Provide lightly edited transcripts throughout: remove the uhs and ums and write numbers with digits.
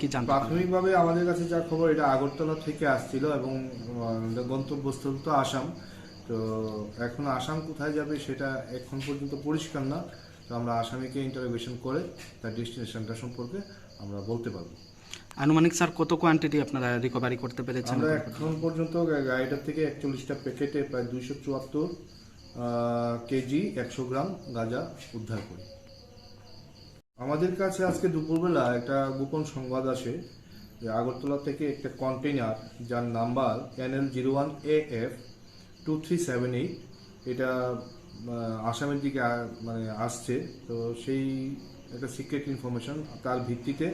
কি জানতে পারলেন? প্রাথমিকভাবে আমাদের কাছে যা খবর, এটা আগরতলা থেকে আসছিল এবং গন্তব্যস্থল তো আসাম। তো এখন আসাম কোথায় যাবে সেটা এখন পর্যন্ত পরিষ্কার না। তো আমরা আসামিকে ইন্টারোগেশন করে তার ডেস্টিনেশনটা সম্পর্কে আমরা বলতে পারবো। আনুমানিক স্যার কত কোয়ান্টিটি আপনারা রিকভারি করতে পেরেছেন? আমরা এখন পর্যন্ত গাড়িটার থেকে 41টা প্যাকেটে প্রায় 274 কেজি 100 গ্রাম গাঁজা উদ্ধার করি। আমাদের কাছে আজকে দুপুরবেলা একটা গোপন সংবাদ আসে যে আগরতলা থেকে একটা কন্টেইনার যার নাম্বার NL01AF 2378 এটা আসামের দিকে মানে আসছে। তো সেই একটা সিক্রেট ইনফরমেশন, তার ভিত্তিতে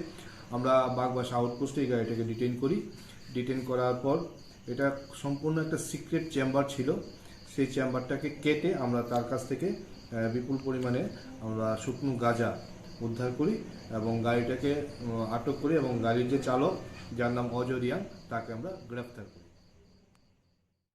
আমরা বাগবাসা আউটপোস্টে এই গাড়িটাকে ডিটেইন করি। ডিটেইন করার পর এটা সম্পূর্ণ একটা সিক্রেট চেম্বার ছিল, সেই চেম্বারটাকে কেটে আমরা তার কাছ থেকে বিপুল পরিমাণে আমরা শুকনো গাঁজা উদ্ধার করি এবং গাড়িটাকে আটক করি এবং গাড়ির যে চালক, যার নাম অজয় রিয়াং, তাকে আমরা গ্রেফতার করি।